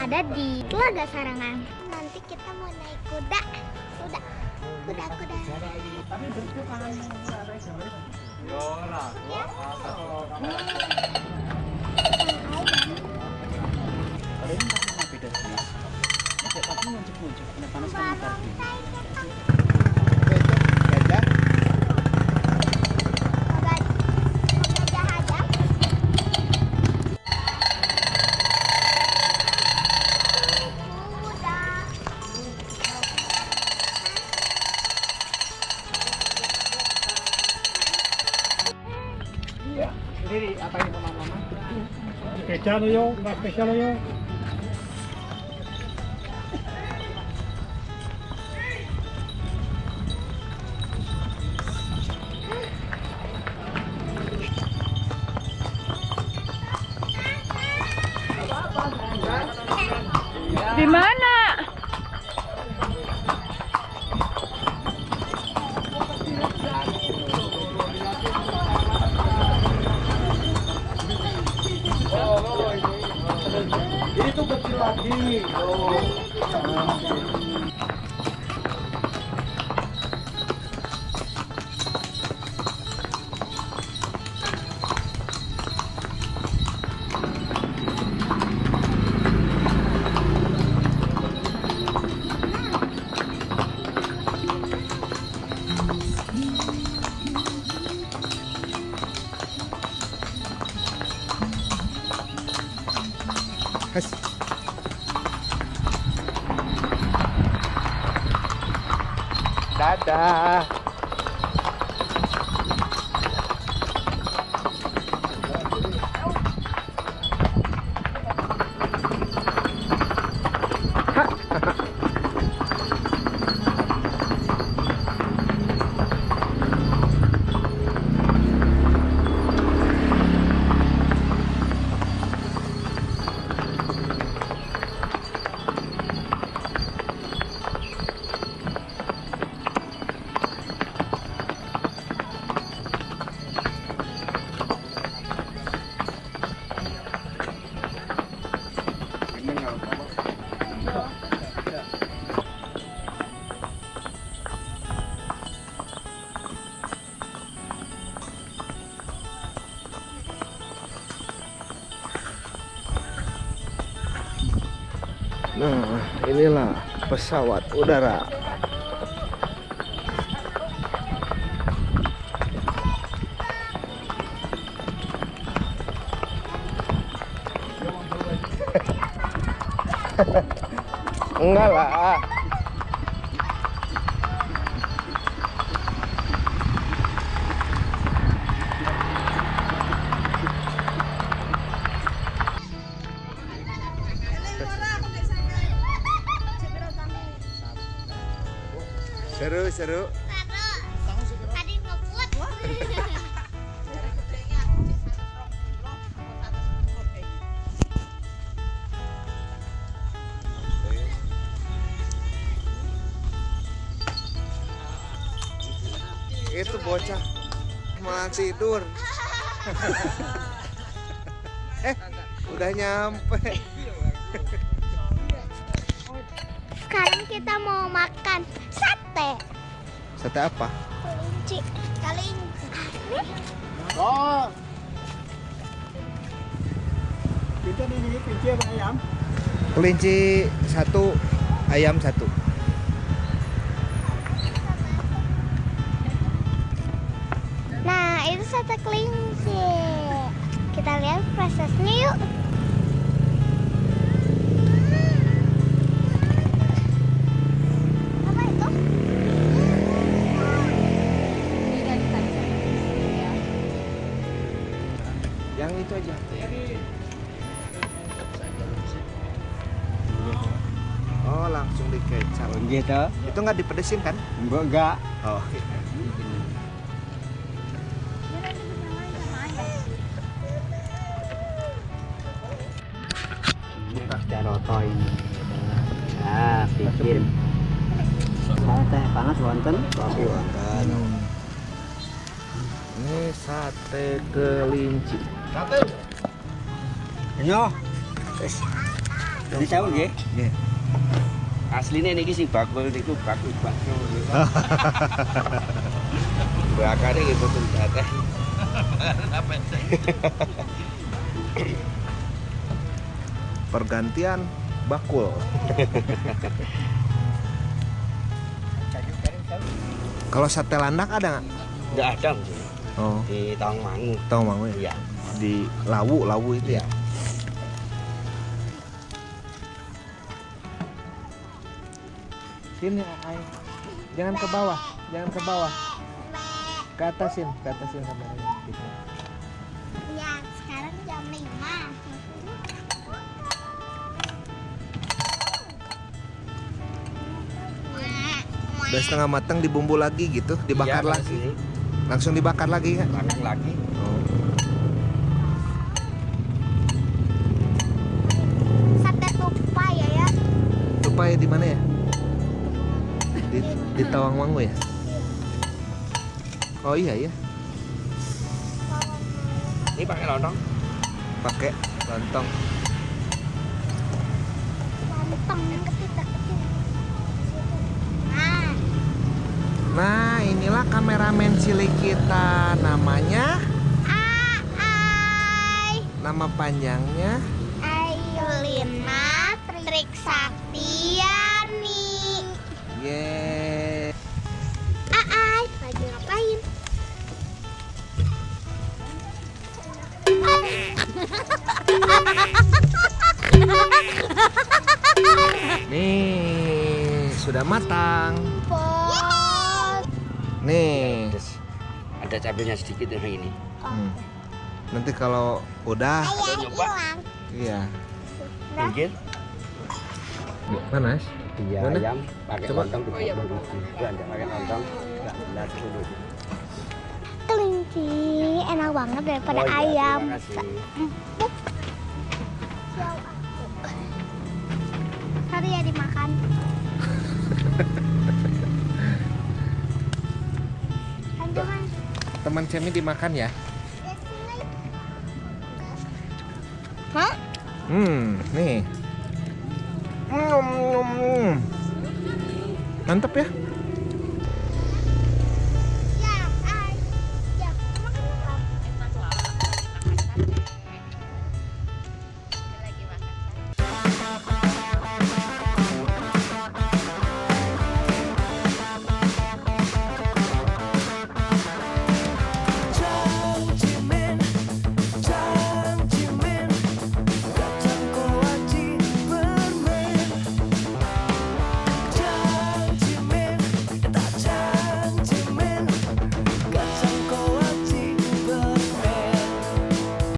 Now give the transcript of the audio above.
Ada di Telaga Sarangan. Nanti kita mau naik kuda. Kuda. Sendiri apa yang mama? Spesial yo, nggak spesial yo. Di mana? Itu kecil lagi. Dadah. Nah, inilah pesawat udara. Enggak lah. Seru. Tadi ngebut. Itu bocah malah tidur. Udah nyampe. Sekarang kita mau makan sate. Sate apa? Kelinci. Oh. Kita di sini kelinci apa ayam? Kelinci 1, ayam 1. Nah, itu sate kelinci. Kita lihat prosesnya yuk. Apa itu? Yang itu aja. Oh, langsung di kecap. Gitu. Itu nggak dipedesin kan? Enggak. Oh. Jaroto ini. Nah, bikin. Teh panas wonten, kopi wonten. Ini sate kelinci. Nyo. Ini saya nggih. Nggih. Asline niki sing bakul niku bakul bakso. Bakare nggih boten sate. Pergantian bakul. Kalau sate landak ada nggak? Enggak ada. Oh, Di Tawangmangu. tahu mau ya? Iya. Di lawu itu ya. Sini ay. Jangan ke bawah, jangan ke bawah. Ke atasin kameranya. Gitu. Ya, sekarang jam 5. Udah setengah matang dibumbu lagi gitu, dibakar Iya, lagi. sini. Langsung dibakar lagi kan? Bakar lagi. Oh. Sate tupai ya. Tupai di mana ya? Di Tawangmangu ya? Oh iya ya, Ini pakai lontong. pakai lontong. Lontong kecil. Nah, Nah, inilah kameramen cilik kita. Namanya, nama panjangnya Ayulina Triksaktiani. Yeay. Lagi ngapain? Nih, sudah matang. Pos. Nih. Terus ada cabenya sedikit yang ini. Nanti kalau udah, Ayah nyoba. hilang. iya. Mungkin Panas? iya Mana? ayam pakai Coba. lontong 30.000. Itu ada pakai lontong 11.000. Kelinci enak banget daripada Oh iya, ayam. terima kasih. Sorry ya dimakan. Jangan. Teman Cemi dimakan ya? Hah? Nih. Mantap ya?